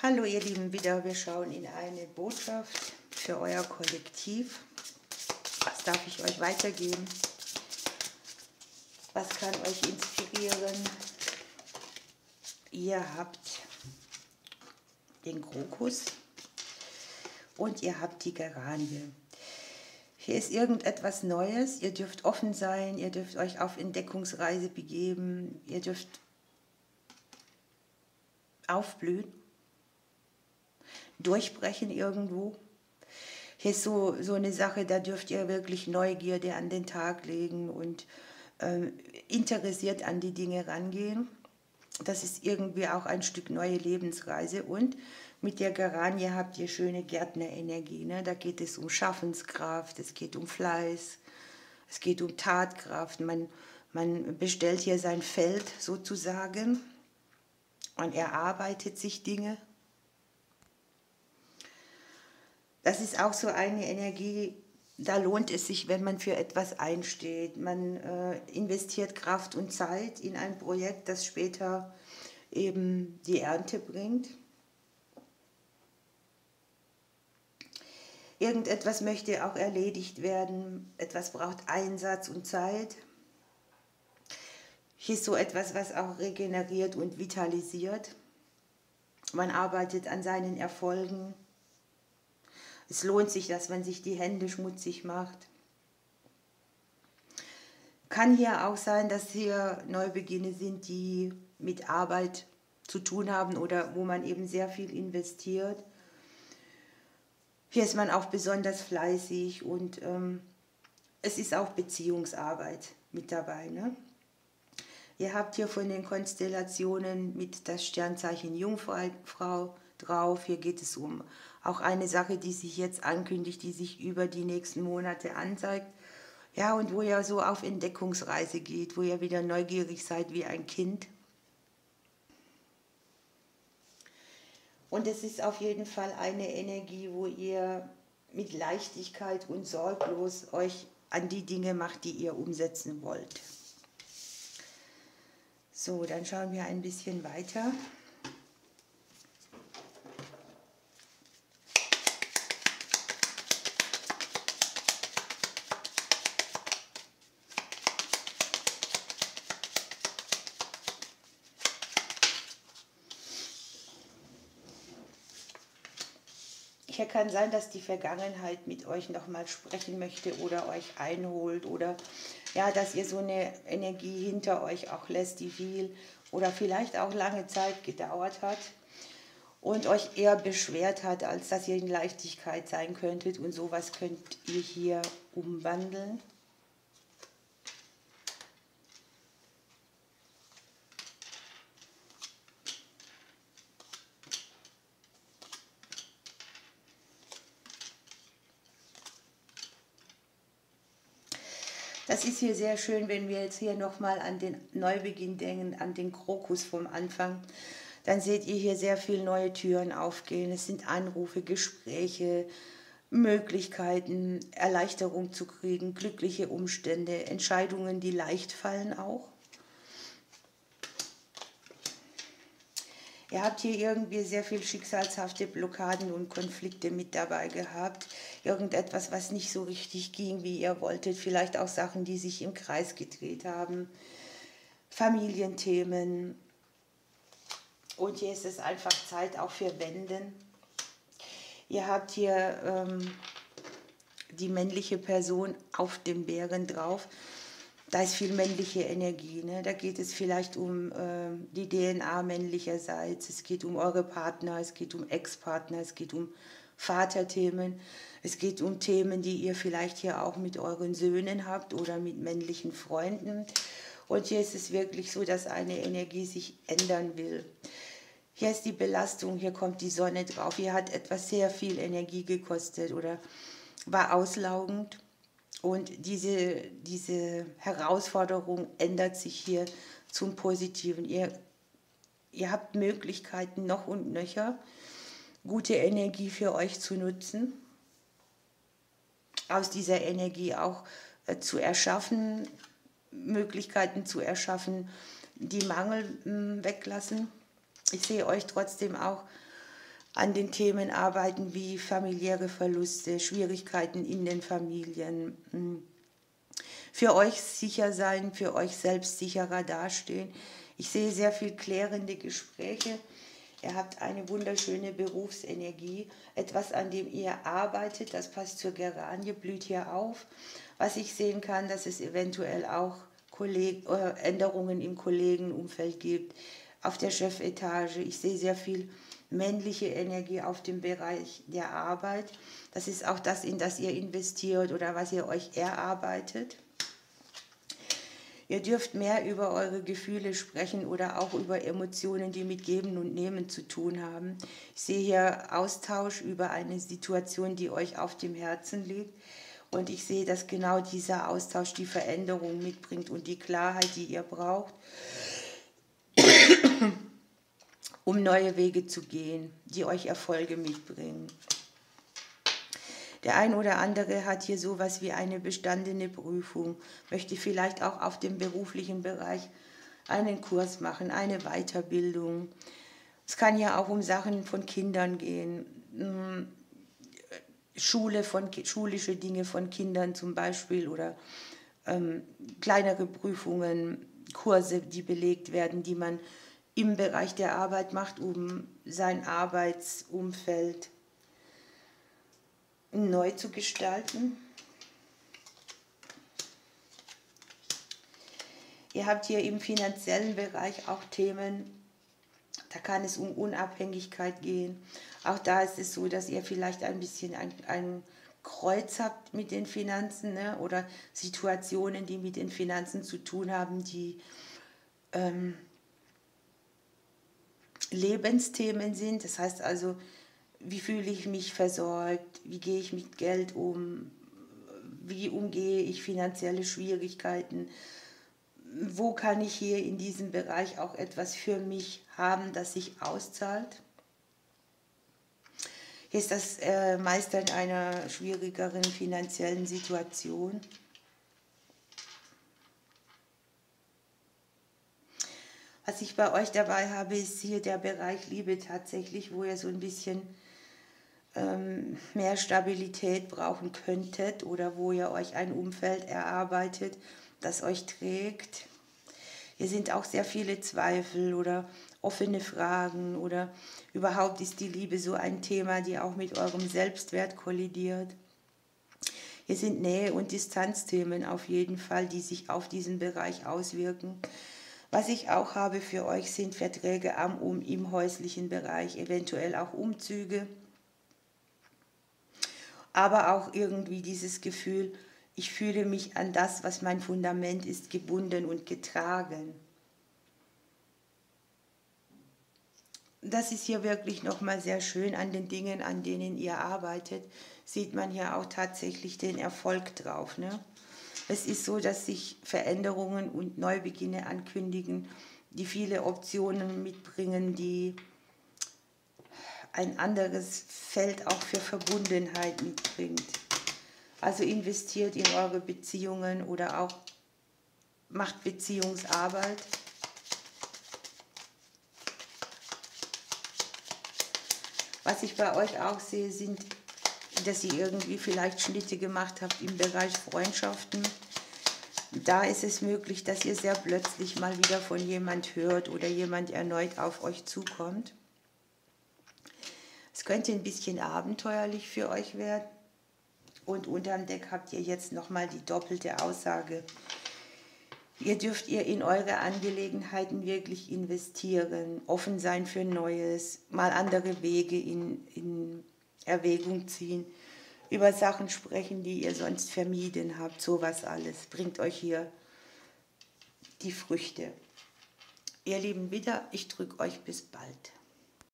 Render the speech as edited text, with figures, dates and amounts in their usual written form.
Hallo ihr Lieben, wieder wir schauen in eine Botschaft für euer Kollektiv. Was darf ich euch weitergeben? Was kann euch inspirieren? Ihr habt den Krokus und ihr habt die Geranie. Hier ist irgendetwas Neues, ihr dürft offen sein, ihr dürft euch auf Entdeckungsreise begeben, ihr dürft aufblühen, durchbrechen irgendwo. Hier ist so eine Sache, da dürft ihr wirklich Neugierde an den Tag legen und interessiert an die Dinge rangehen. Das ist irgendwie auch ein Stück neue Lebensreise. Und mit der Geranie habt ihr schöne Gärtnerenergie. Ne? Da geht es um Schaffenskraft, es geht um Fleiß, es geht um Tatkraft. Man bestellt hier sein Feld sozusagen und erarbeitet sich Dinge. Das ist auch so eine Energie, da lohnt es sich, wenn man für etwas einsteht. Man investiert Kraft und Zeit in ein Projekt, das später eben die Ernte bringt. Irgendetwas möchte auch erledigt werden, etwas braucht Einsatz und Zeit. Hier ist so etwas, was auch regeneriert und vitalisiert. Man arbeitet an seinen Erfolgen. Es lohnt sich, dass man sich die Hände schmutzig macht. Kann hier auch sein, dass hier Neubeginne sind, die mit Arbeit zu tun haben oder wo man eben sehr viel investiert. Hier ist man auch besonders fleißig und es ist auch Beziehungsarbeit mit dabei. Ne? Ihr habt hier von den Konstellationen mit das Sternzeichen Jungfrau drauf. Hier geht es um auch eine Sache, die sich jetzt ankündigt, die sich über die nächsten Monate anzeigt. Ja, und wo ihr so auf Entdeckungsreise geht, wo ihr wieder neugierig seid wie ein Kind. Und es ist auf jeden Fall eine Energie, wo ihr mit Leichtigkeit und sorglos euch an die Dinge macht, die ihr umsetzen wollt. So, dann schauen wir ein bisschen weiter. Hier kann sein, dass die Vergangenheit mit euch nochmal sprechen möchte oder euch einholt oder ja, dass ihr so eine Energie hinter euch auch lässt, die viel oder vielleicht auch lange Zeit gedauert hat und euch eher beschwert hat, als dass ihr in Leichtigkeit sein könntet, und sowas könnt ihr hier umwandeln. Das ist hier sehr schön, wenn wir jetzt hier nochmal an den Neubeginn denken, an den Krokus vom Anfang. Dann seht ihr hier sehr viele neue Türen aufgehen. Es sind Anrufe, Gespräche, Möglichkeiten, Erleichterung zu kriegen, glückliche Umstände, Entscheidungen, die leicht fallen auch. Ihr habt hier irgendwie sehr viel schicksalshafte Blockaden und Konflikte mit dabei gehabt. Irgendetwas, was nicht so richtig ging, wie ihr wolltet. Vielleicht auch Sachen, die sich im Kreis gedreht haben. Familienthemen. Und hier ist es einfach Zeit auch für Wenden. Ihr habt hier die männliche Person auf dem Bären drauf. Da ist viel männliche Energie. Ne? Da geht es vielleicht um die DNA männlicherseits. Es geht um eure Partner, es geht um Ex-Partner, es geht um Vaterthemen. Es geht um Themen, die ihr vielleicht hier auch mit euren Söhnen habt oder mit männlichen Freunden. Und hier ist es wirklich so, dass eine Energie sich ändern will. Hier ist die Belastung, hier kommt die Sonne drauf. Hier hat etwas sehr viel Energie gekostet oder war auslaugend. Und diese Herausforderung ändert sich hier zum Positiven. Ihr habt Möglichkeiten noch und nöcher, gute Energie für euch zu nutzen, aus dieser Energie auch zu erschaffen, Möglichkeiten zu erschaffen, die Mangel weglassen. Ich sehe euch trotzdem auch an den Themen arbeiten wie familiäre Verluste, Schwierigkeiten in den Familien. Für euch sicher sein, für euch selbst sicherer dastehen. Ich sehe sehr viel klärende Gespräche. Ihr habt eine wunderschöne Berufsenergie, etwas, an dem ihr arbeitet, das passt zur Geranie, blüht hier auf. Was ich sehen kann, dass es eventuell auch Änderungen im Kollegenumfeld gibt, auf der Chefetage. Ich sehe sehr viel männliche Energie auf dem Bereich der Arbeit. Das ist auch das, in das ihr investiert oder was ihr euch erarbeitet. Ihr dürft mehr über eure Gefühle sprechen oder auch über Emotionen, die mit Geben und Nehmen zu tun haben. Ich sehe hier Austausch über eine Situation, die euch auf dem Herzen liegt. Und ich sehe, dass genau dieser Austausch die Veränderung mitbringt und die Klarheit, die ihr braucht, um neue Wege zu gehen, die euch Erfolge mitbringen. Der ein oder andere hat hier sowas wie eine bestandene Prüfung, möchte vielleicht auch auf dem beruflichen Bereich einen Kurs machen, eine Weiterbildung. Es kann ja auch um Sachen von Kindern gehen, schulische Dinge von Kindern zum Beispiel oder kleinere Prüfungen, Kurse, die belegt werden, die man im Bereich der Arbeit macht, um sein Arbeitsumfeld neu zu gestalten. Ihr habt hier im finanziellen Bereich auch Themen, da kann es um Unabhängigkeit gehen. Auch da ist es so, dass ihr vielleicht ein bisschen ein Kreuz habt mit den Finanzen, ne? Oder Situationen, die mit den Finanzen zu tun haben, die Lebensthemen sind. Das heißt also, wie fühle ich mich versorgt, wie gehe ich mit Geld um, wie umgehe ich finanzielle Schwierigkeiten, wo kann ich hier in diesem Bereich auch etwas für mich haben, das sich auszahlt. Hier ist das Meistern einer schwierigeren finanziellen Situation. Was ich bei euch dabei habe, ist hier der Bereich Liebe tatsächlich, wo ihr so ein bisschen mehr Stabilität brauchen könntet oder wo ihr euch ein Umfeld erarbeitet, das euch trägt. Hier sind auch sehr viele Zweifel oder offene Fragen oder überhaupt ist die Liebe so ein Thema, die auch mit eurem Selbstwert kollidiert. Hier sind Nähe- und Distanzthemen auf jeden Fall, die sich auf diesen Bereich auswirken. Was ich auch habe für euch sind Verträge im häuslichen Bereich, eventuell auch Umzüge. Aber auch irgendwie dieses Gefühl, ich fühle mich an das, was mein Fundament ist, gebunden und getragen. Das ist hier wirklich nochmal sehr schön an den Dingen, an denen ihr arbeitet, sieht man hier auch tatsächlich den Erfolg drauf, ne? Es ist so, dass sich Veränderungen und Neubeginne ankündigen, die viele Optionen mitbringen, die ein anderes Feld auch für Verbundenheit mitbringt. Also investiert in eure Beziehungen oder auch macht Beziehungsarbeit. Was ich bei euch auch sehe, sind, dass ihr irgendwie vielleicht Schnitte gemacht habt im Bereich Freundschaften. Da ist es möglich, dass ihr sehr plötzlich mal wieder von jemand hört oder jemand erneut auf euch zukommt. Es könnte ein bisschen abenteuerlich für euch werden. Und unterm Deck habt ihr jetzt nochmal die doppelte Aussage. Ihr dürft in eure Angelegenheiten wirklich investieren, offen sein für Neues, mal andere Wege in Erwägung ziehen, über Sachen sprechen, die ihr sonst vermieden habt. Sowas alles bringt euch hier die Früchte. Ihr lieben Widder, ich drücke euch bis bald.